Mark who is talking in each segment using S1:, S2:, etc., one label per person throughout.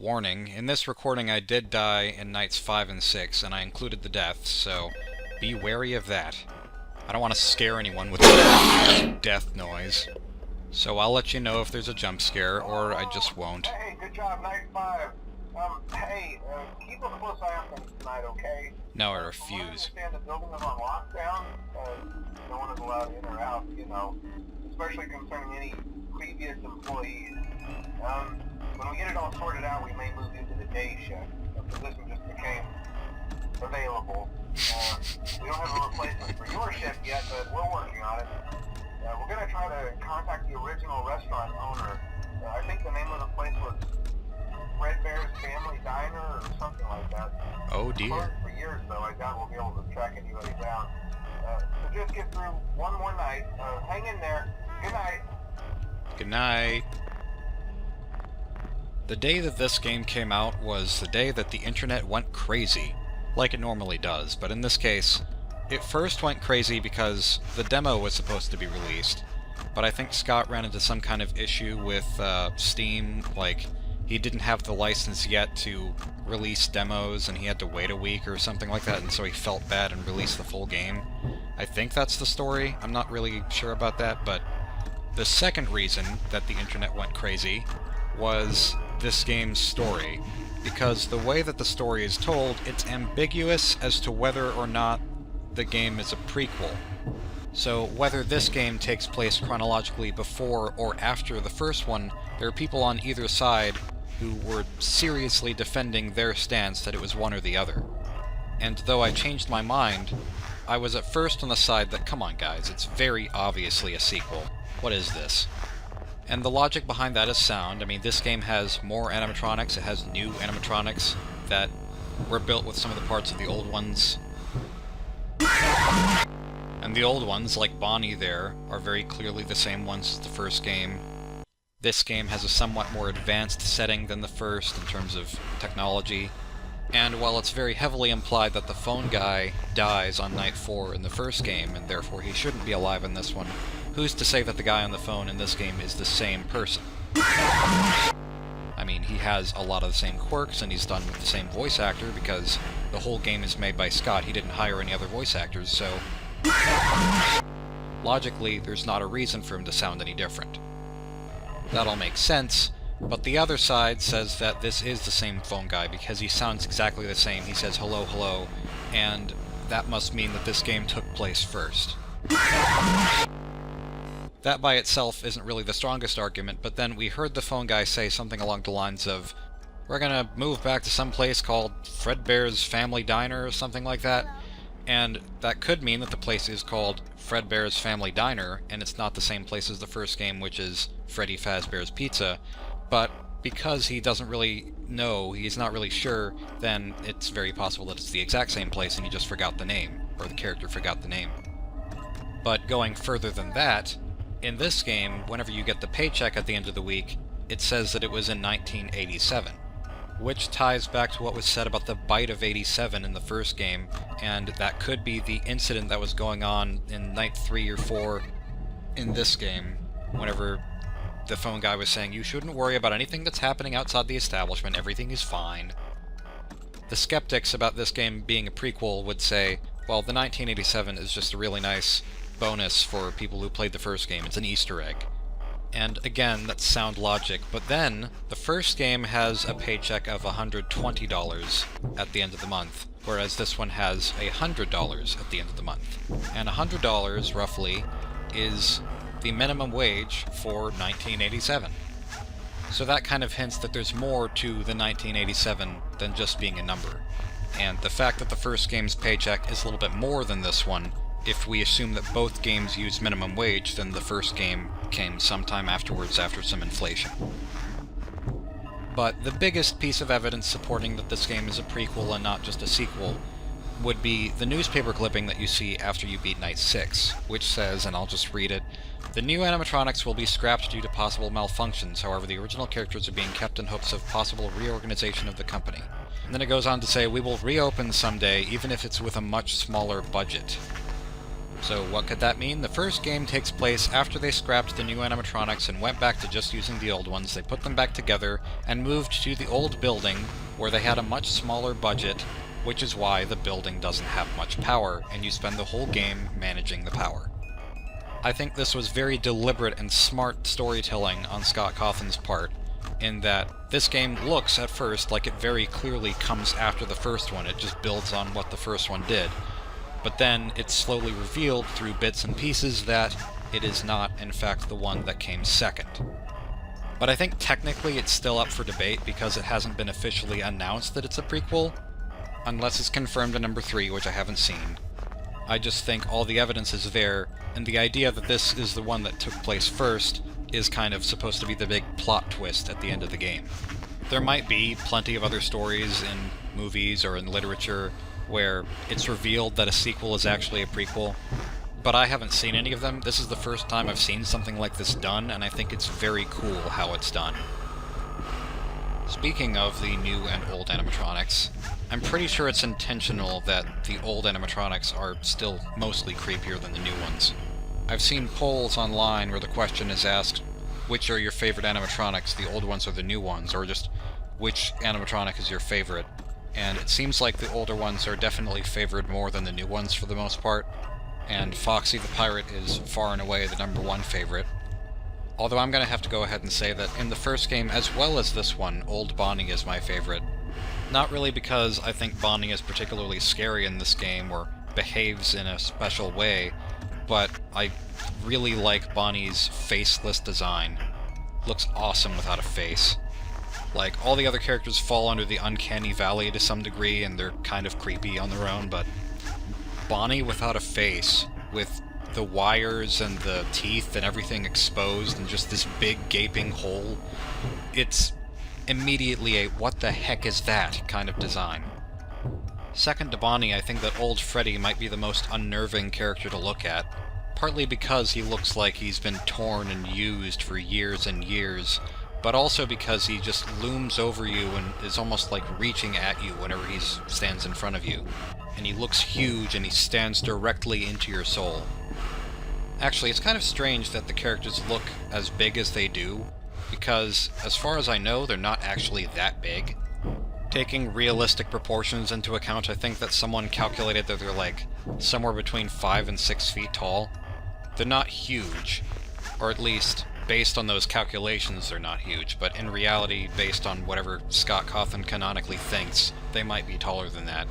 S1: Warning, in this recording I did die in nights 5 and 6, and I included the deaths, so be wary of that. I don't want to scare anyone with death noise. So I'll let you know if there's a jump scare, or I just won't.
S2: Hey, good job, night 5. Keep a close eye on things tonight, okay?
S1: No, I refuse.
S2: I understand the building is on lockdown. No one is allowed in or out, you know, especially concerning any previous employees. When we get it all sorted out, we may move into the day shift. A position just became available. We don't have a replacement for your shift yet, but we're working on it. We're going to try to contact the original restaurant owner. I think the name of the place was Fazbear's Family Diner or something like that.
S1: Oh dear.
S2: Closed for years, though. I doubt we'll be able to track anybody down. So just get through one more night. Hang in there. Good night.
S1: Good night. The day that this game came out was the day that the internet went crazy, like it normally does, but in this case, it first went crazy because the demo was supposed to be released, but I think Scott ran into some kind of issue with Steam, like he didn't have the license yet to release demos and he had to wait a week or something like that, and so he felt bad and released the full game. I think that's the story. I'm not really sure about that, but the second reason that the internet went crazy was this game's story, because the way that the story is told, it's ambiguous as to whether or not the game is a prequel. So whether this game takes place chronologically before or after the first one, there are people on either side who were seriously defending their stance that it was one or the other. And though I changed my mind, I was at first on the side that, come on guys, it's very obviously a sequel. What is this? And the logic behind that is sound. I mean, this game has more animatronics, it has new animatronics that were built with some of the parts of the old ones. And the old ones, like Bonnie there, are very clearly the same ones as the first game. This game has a somewhat more advanced setting than the first in terms of technology. And while it's very heavily implied that the phone guy dies on night 4 in the first game, and therefore he shouldn't be alive in this one, who's to say that the guy on the phone in this game is the same person? I mean, he has a lot of the same quirks, and he's done with the same voice actor, because the whole game is made by Scott. He didn't hire any other voice actors, so logically, there's not a reason for him to sound any different. That all makes sense, but the other side says that this is the same phone guy because he sounds exactly the same. He says hello, hello, and that must mean that this game took place first. That by itself isn't really the strongest argument, but then we heard the phone guy say something along the lines of, we're gonna move back to some place called Fazbear's Family Diner or something like that, and that could mean that the place is called Fazbear's Family Diner, and it's not the same place as the first game, which is Freddy Fazbear's Pizza, but because he doesn't really know, he's not really sure, then it's very possible that it's the exact same place and he just forgot the name, or the character forgot the name. But going further than that, in this game, whenever you get the paycheck at the end of the week, it says that it was in 1987, which ties back to what was said about the bite of 87 in the first game, and that could be the incident that was going on in night 3 or 4 in this game, whenever the phone guy was saying, you shouldn't worry about anything that's happening outside the establishment, everything is fine. The skeptics about this game being a prequel would say, well, the 1987 is just a really nice bonus for people who played the first game, it's an Easter egg. And again, that's sound logic, but then, the first game has a paycheck of $120 at the end of the month, whereas this one has $100 at the end of the month. And $100, roughly, is the minimum wage for 1987. So that kind of hints that there's more to the 1987 than just being a number. And the fact that the first game's paycheck is a little bit more than this one, if we assume that both games use minimum wage, then the first game came sometime afterwards after some inflation. But the biggest piece of evidence supporting that this game is a prequel and not just a sequel would be the newspaper clipping that you see after you beat Night 6, which says, and I'll just read it, the new animatronics will be scrapped due to possible malfunctions, however the original characters are being kept in hopes of possible reorganization of the company. And then it goes on to say, we will reopen someday, even if it's with a much smaller budget. So what could that mean? The first game takes place after they scrapped the new animatronics and went back to just using the old ones. They put them back together and moved to the old building where they had a much smaller budget, which is why the building doesn't have much power, and you spend the whole game managing the power. I think this was very deliberate and smart storytelling on Scott Cawthon's part, in that this game looks at first like it very clearly comes after the first one. It just builds on what the first one did. But then it's slowly revealed through bits and pieces that it is not, in fact, the one that came second. But I think technically it's still up for debate because it hasn't been officially announced that it's a prequel, unless it's confirmed in number 3, which I haven't seen. I just think all the evidence is there, and the idea that this is the one that took place first is kind of supposed to be the big plot twist at the end of the game. There might be plenty of other stories in movies or in literature where it's revealed that a sequel is actually a prequel, but I haven't seen any of them. This is the first time I've seen something like this done, and I think it's very cool how it's done. Speaking of the new and old animatronics, I'm pretty sure it's intentional that the old animatronics are still mostly creepier than the new ones. I've seen polls online where the question is asked, which are your favorite animatronics, the old ones or the new ones, or just which animatronic is your favorite? And it seems like the older ones are definitely favored more than the new ones for the most part, and Foxy the Pirate is far and away the number 1 favorite. Although I'm going to have to go ahead and say that in the first game, as well as this one, Old Bonnie is my favorite. Not really because I think Bonnie is particularly scary in this game or behaves in a special way, but I really like Bonnie's faceless design. Looks awesome without a face. Like, all the other characters fall under the uncanny valley to some degree, and they're kind of creepy on their own, but Bonnie without a face, with the wires and the teeth and everything exposed and just this big gaping hole, it's immediately a what the heck is that kind of design. Second to Bonnie, I think that old Freddy might be the most unnerving character to look at, partly because he looks like he's been torn and used for years and years, but also because he just looms over you and is almost like reaching at you whenever he stands in front of you. And he looks huge and he stands directly into your soul. Actually, it's kind of strange that the characters look as big as they do, because as far as I know, they're not actually that big. Taking realistic proportions into account, I think that someone calculated that they're like somewhere between 5 and 6 feet tall. They're not huge, or at least based on those calculations, they're not huge, but in reality, based on whatever Scott Cawthon canonically thinks, they might be taller than that.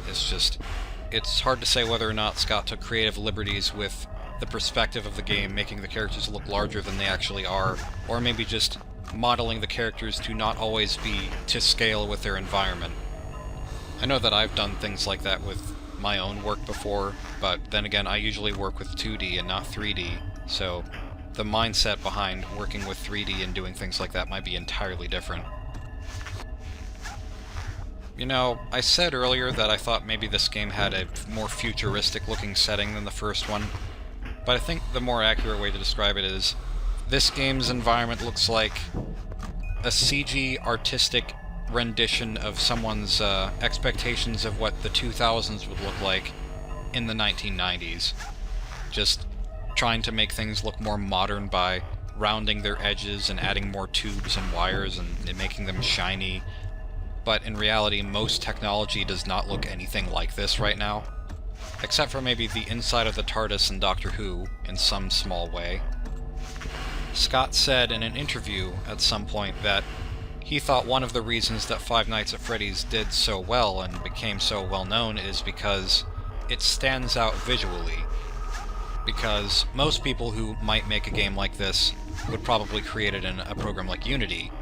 S1: It's hard to say whether or not Scott took creative liberties with the perspective of the game, making the characters look larger than they actually are, or maybe just modeling the characters to not always be to scale with their environment. I know that I've done things like that with my own work before, but then again, I usually work with 2D and not 3D, so the mindset behind working with 3D and doing things like that might be entirely different. You know, I said earlier that I thought maybe this game had a more futuristic looking setting than the first one, but I think the more accurate way to describe it is this game's environment looks like a CG artistic rendition of someone's expectations of what the 2000s would look like in the 1990s. Just trying to make things look more modern by rounding their edges and adding more tubes and wires and making them shiny. But in reality, most technology does not look anything like this right now. Except for maybe the inside of the TARDIS in Doctor Who, in some small way. Scott said in an interview at some point that he thought one of the reasons that Five Nights at Freddy's did so well and became so well known is because it stands out visually. Because most people who might make a game like this would probably create it in a program like Unity,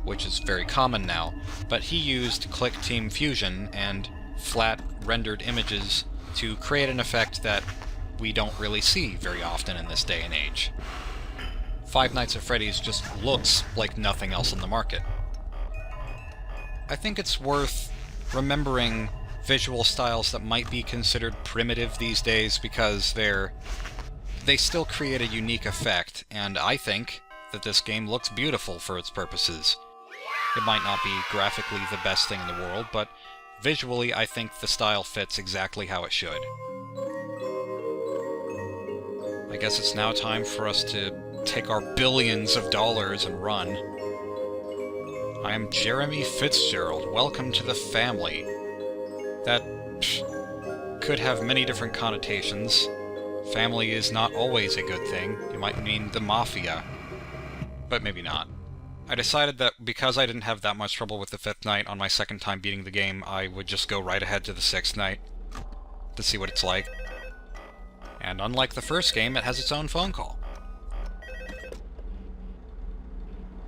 S1: which is very common now, but he used Click Team Fusion and flat rendered images to create an effect that we don't really see very often in this day and age. Five Nights at Freddy's just looks like nothing else on the market. I think it's worth remembering visual styles that might be considered primitive these days because they still create a unique effect, and I think that this game looks beautiful for its purposes. It might not be graphically the best thing in the world, but visually I think the style fits exactly how it should. I guess it's now time for us to take our billions of dollars and run. I am Jeremy Fitzgerald. Welcome to the family. That could have many different connotations. Family is not always a good thing. It might mean the mafia. But maybe not. I decided that because I didn't have that much trouble with the 5th night on my second time beating the game, I would just go right ahead to the 6th night to see what it's like. And unlike the first game, it has its own phone call.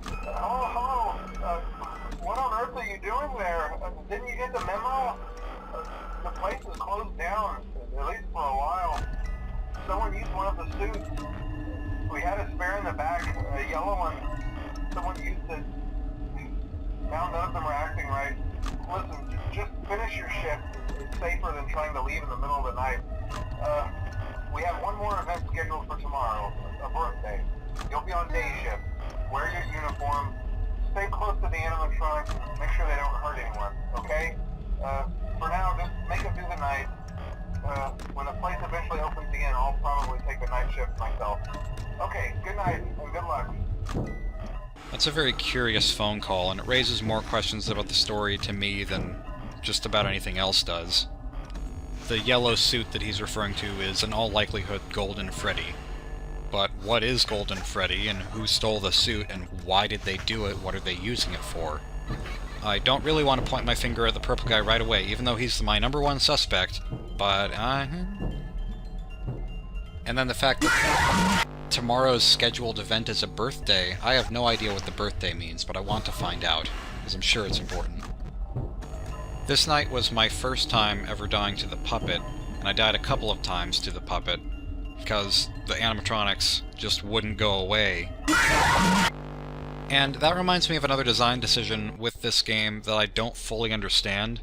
S2: Hello. What on earth are you doing there? Didn't you get the memo? The place is closed down, at least for a while. Someone used one of the suits. We had a spare in the back, a yellow one. Someone used it. Now none of them are acting right. Listen, just finish your shift. It's safer than trying to leave in the middle of the night. We have one more event scheduled for tomorrow, a birthday. You'll be on day shift. Wear your uniform. Stay close to the animatronics and make sure they don't hurt anyone, okay? For now, just make it through the night. When the place eventually opens again, I'll probably take the night shift myself. Okay, good night and good luck.
S1: That's a very curious phone call, and it raises more questions about the story to me than just about anything else does. The yellow suit that he's referring to is in all likelihood Golden Freddy. But what is Golden Freddy, and who stole the suit, and why did they do it? What are they using it for? I don't really want to point my finger at the purple guy right away, even though he's my #1 suspect, but and then the fact that tomorrow's scheduled event is a birthday, I have no idea what the birthday means, but I want to find out, because I'm sure it's important. This night was my first time ever dying to the puppet, and I died a couple of times to the puppet, because the animatronics just wouldn't go away. And that reminds me of another design decision with this game that I don't fully understand.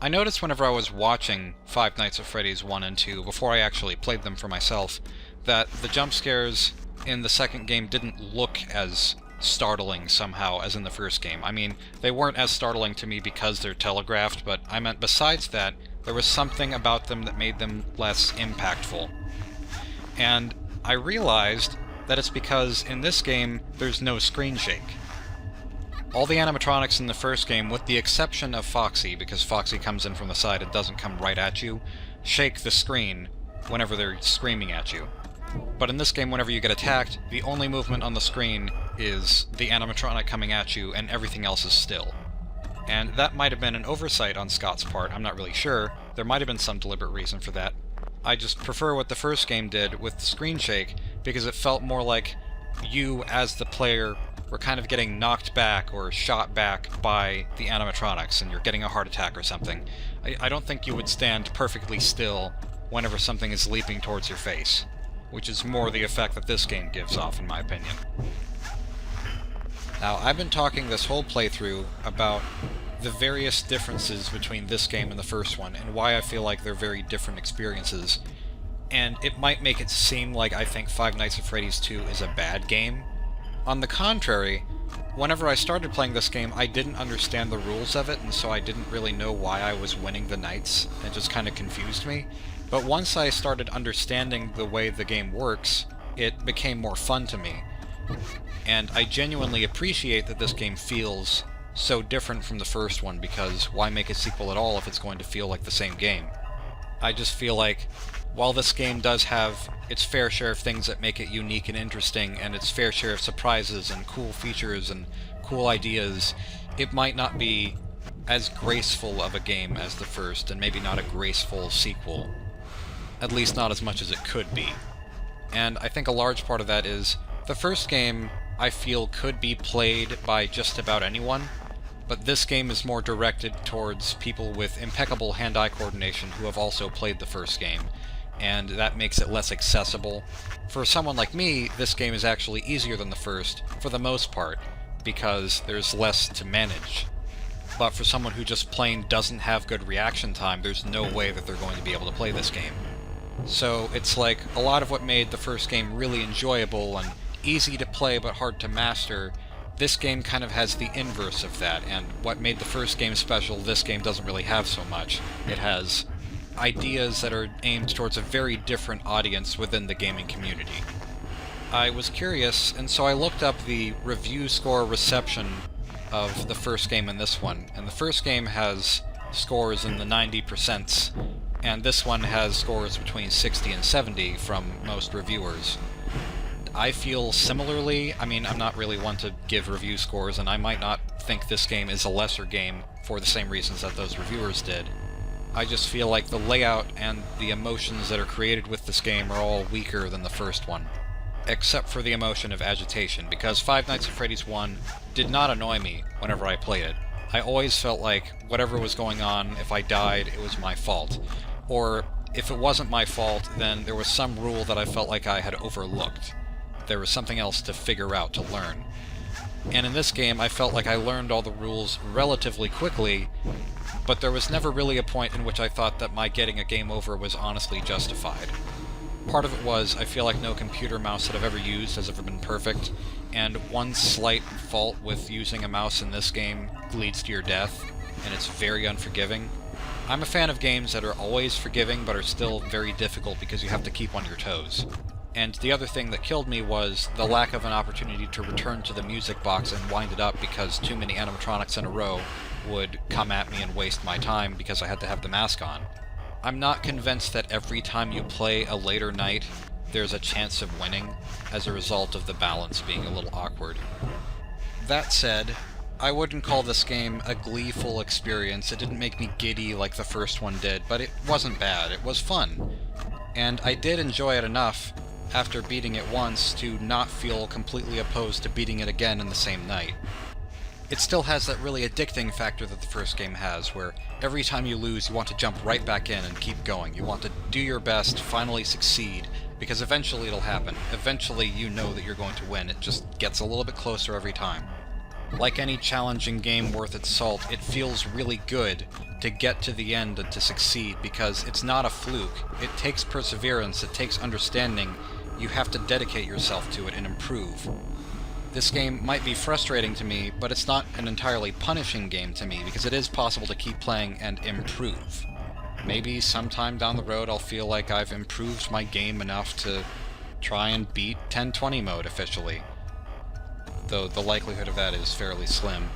S1: I noticed whenever I was watching Five Nights at Freddy's 1 and 2, before I actually played them for myself, that the jump scares in the second game didn't look as startling somehow as in the first game. I mean, they weren't as startling to me because they're telegraphed, but I meant besides that, there was something about them that made them less impactful. And I realized that it's because in this game, there's no screen shake. All the animatronics in the first game, with the exception of Foxy, because Foxy comes in from the side and doesn't come right at you, shake the screen whenever they're screaming at you. But in this game, whenever you get attacked, the only movement on the screen is the animatronic coming at you, and everything else is still. And that might have been an oversight on Scott's part, I'm not really sure. There might have been some deliberate reason for that. I just prefer what the first game did with the screen shake, because it felt more like you, as the player, were kind of getting knocked back or shot back by the animatronics, and you're getting a heart attack or something. I don't think you would stand perfectly still whenever something is leaping towards your face, which is more the effect that this game gives off, in my opinion. Now, I've been talking this whole playthrough about the various differences between this game and the first one, and why I feel like they're very different experiences. And it might make it seem like I think Five Nights at Freddy's 2 is a bad game. On the contrary, whenever I started playing this game, I didn't understand the rules of it, and so I didn't really know why I was winning the nights. It just kind of confused me. But once I started understanding the way the game works, it became more fun to me. And I genuinely appreciate that this game feels so different from the first one, because why make a sequel at all if it's going to feel like the same game? I just feel like, while this game does have its fair share of things that make it unique and interesting, and its fair share of surprises and cool features and cool ideas, it might not be as graceful of a game as the first, and maybe not a graceful sequel. At least not as much as it could be. And I think a large part of that is, the first game, I feel, could be played by just about anyone, but this game is more directed towards people with impeccable hand-eye coordination who have also played the first game, and that makes it less accessible. For someone like me, this game is actually easier than the first, for the most part, because there's less to manage. But for someone who just plain doesn't have good reaction time, there's no way that they're going to be able to play this game. So it's like, a lot of what made the first game really enjoyable and easy to play but hard to master, this game kind of has the inverse of that, and what made the first game special, this game doesn't really have so much. It has ideas that are aimed towards a very different audience within the gaming community. I was curious, and so I looked up the review score reception of the first game and this one, and the first game has scores in the 90%, and this one has scores between 60 and 70 from most reviewers. I feel similarly. I mean, I'm not really one to give review scores, and I might not think this game is a lesser game for the same reasons that those reviewers did. I just feel like the layout and the emotions that are created with this game are all weaker than the first one. Except for the emotion of agitation, because Five Nights at Freddy's 1 did not annoy me whenever I played it. I always felt like whatever was going on, if I died, it was my fault. Or, if it wasn't my fault, then there was some rule that I felt like I had overlooked. There was something else to figure out, to learn. And in this game, I felt like I learned all the rules relatively quickly, but there was never really a point in which I thought that my getting a game over was honestly justified. Part of it was, I feel like no computer mouse that I've ever used has ever been perfect, and one slight fault with using a mouse in this game leads to your death, and it's very unforgiving. I'm a fan of games that are always forgiving, but are still very difficult because you have to keep on your toes. And the other thing that killed me was the lack of an opportunity to return to the music box and wind it up because too many animatronics in a row would come at me and waste my time because I had to have the mask on. I'm not convinced that every time you play a later night, there's a chance of winning as a result of the balance being a little awkward. That said, I wouldn't call this game a gleeful experience. It didn't make me giddy like the first one did, but it wasn't bad. It was fun. And I did enjoy it enough after beating it once to not feel completely opposed to beating it again in the same night. It still has that really addicting factor that the first game has, where every time you lose you want to jump right back in and keep going. You want to do your best, finally succeed, because eventually it'll happen. Eventually you know that you're going to win. It just gets a little bit closer every time. Like any challenging game worth its salt, it feels really good to get to the end and to succeed, because it's not a fluke. It takes perseverance, it takes understanding. You have to dedicate yourself to it and improve. This game might be frustrating to me, but it's not an entirely punishing game to me, because it is possible to keep playing and improve. Maybe sometime down the road I'll feel like I've improved my game enough to try and beat 1020 mode officially, though the likelihood of that is fairly slim.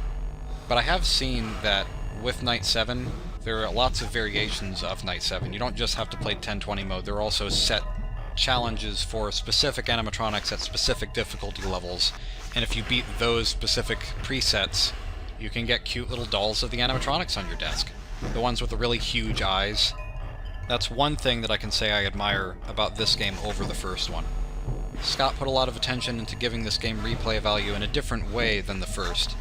S1: But I have seen that with Night 7, there are lots of variations of Night 7. You don't just have to play 1020 mode, there are also set challenges for specific animatronics at specific difficulty levels, and if you beat those specific presets, you can get cute little dolls of the animatronics on your desk. The ones with the really huge eyes. That's one thing that I can say I admire about this game over the first one. Scott put a lot of attention into giving this game replay value in a different way than the first,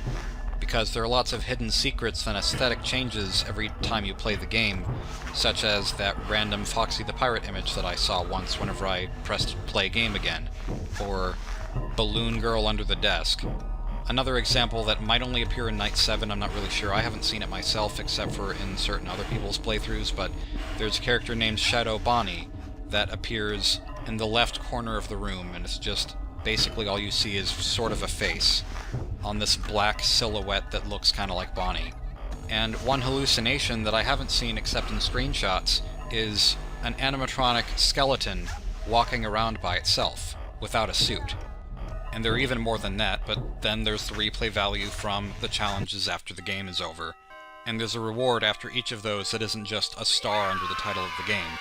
S1: because there are lots of hidden secrets and aesthetic changes every time you play the game, such as that random Foxy the Pirate image that I saw once whenever I pressed play game again, or Balloon Girl under the desk. Another example that might only appear in Night 7, I'm not really sure, I haven't seen it myself except for in certain other people's playthroughs, but there's a character named Shadow Bonnie that appears in the left corner of the room, and it's just basically all you see is sort of a face on this black silhouette that looks kind of like Bonnie. And one hallucination that I haven't seen except in screenshots is an animatronic skeleton walking around by itself, without a suit. And there are even more than that, but then there's the replay value from the challenges after the game is over. And there's a reward after each of those that isn't just a star under the title of the game.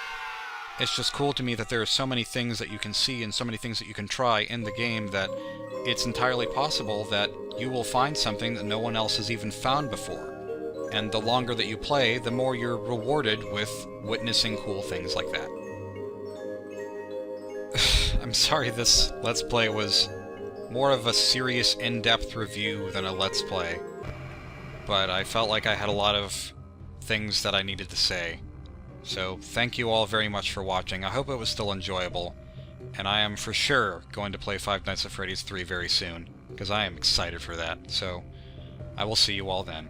S1: It's just cool to me that there are so many things that you can see and so many things that you can try in the game that it's entirely possible that you will find something that no one else has even found before. And the longer that you play, the more you're rewarded with witnessing cool things like that. I'm sorry this Let's Play was more of a serious, in-depth review than a Let's Play, but I felt like I had a lot of things that I needed to say. So, thank you all very much for watching. I hope it was still enjoyable, and I am for sure going to play Five Nights at Freddy's 3 very soon, because I am excited for that. So, I will see you all then.